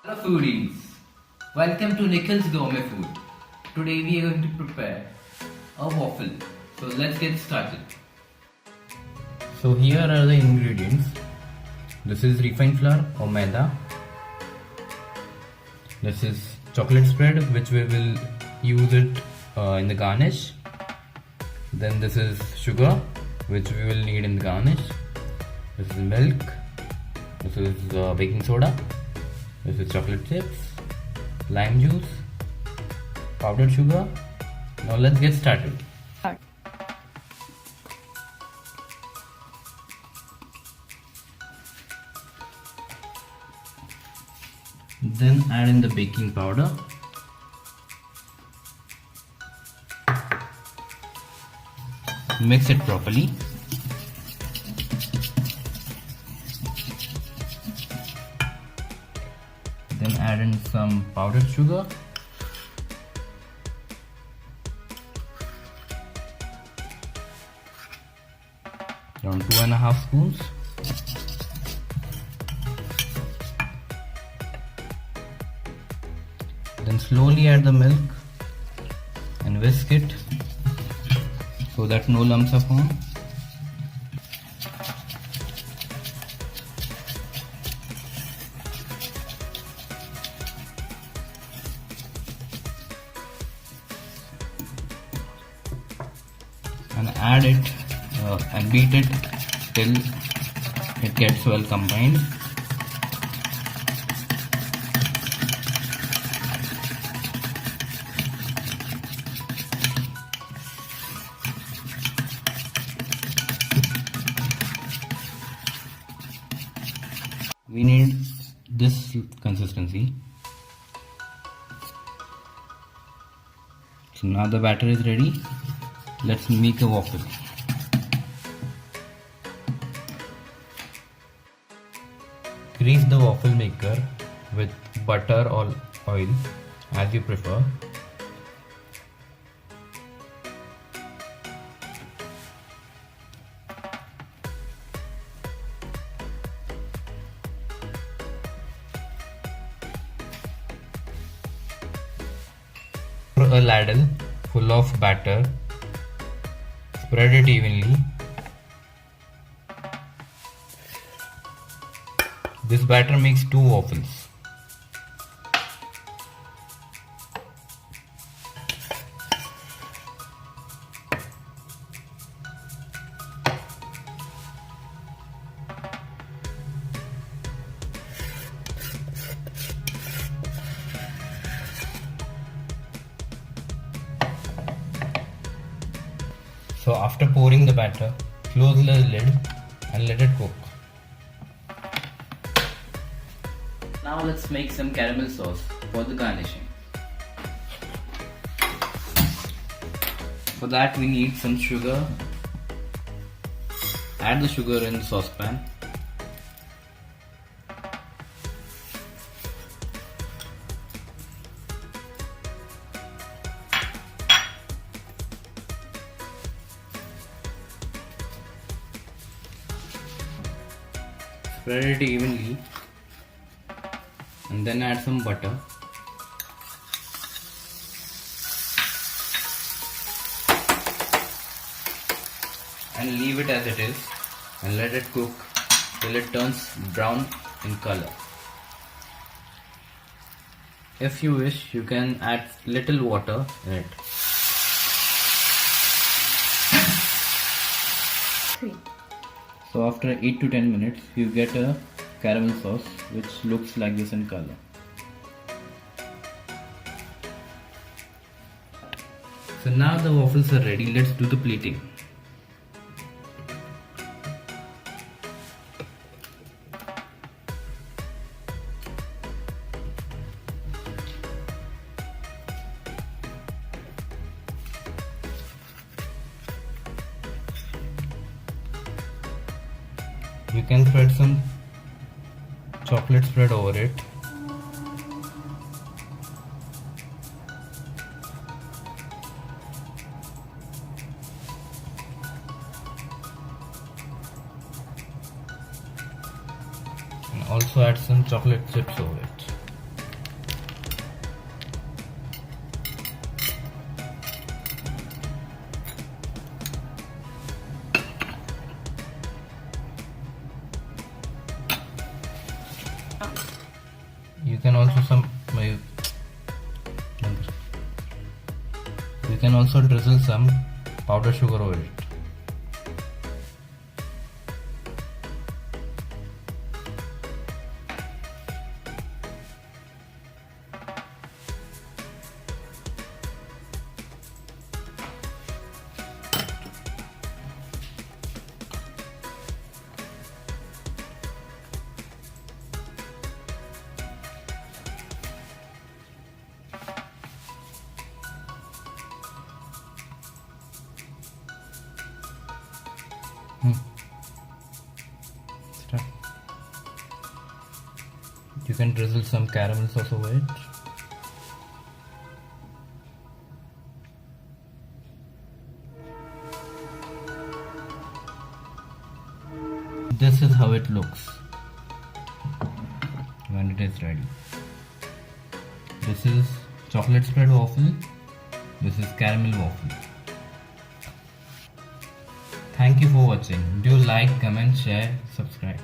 Hello foodies, welcome to Nikhil's Gourmet Food. Today we are going to prepare a waffle. So let's get started. So here are the ingredients. This is refined flour or maida. This is chocolate spread which we will use it in the garnish. Then this is sugar which we will need in the garnish. This is milk. This is baking soda. This is chocolate chips, lime juice, powdered sugar. Now let's get started. Then add in the baking powder. Mix it properly. Then add in some powdered sugar. Around 2.5 spoons. Then slowly add the milk and whisk it so that no lumps are formed. And add it and beat it till it gets well combined. We need this consistency. So now the batter is ready. Let's make a waffle. Grease the waffle maker with butter or oil as you prefer. Pour a ladle full of batter. Spread it evenly. This batter makes 2 waffles. So after pouring the batter, close the lid and let it cook. Now let's make some caramel sauce for the garnishing. For that we need some sugar. Add the sugar in the saucepan. Spread it evenly and then add some butter. And leave it as it is and let it cook till it turns brown in color. If you wish, you can add little water in it. 3. So after 8 to 10 minutes, you get a caramel sauce which looks like this in color. So now the waffles are ready. Let's do the plating. You can spread some chocolate spread over it. And also add some chocolate chips over it. You can also drizzle some powdered sugar over it. Start. You can drizzle some caramel sauce over it. This is how it looks when it is ready. This is chocolate spread waffle. This is caramel waffle. Thank you for watching. Do like, comment, share, subscribe.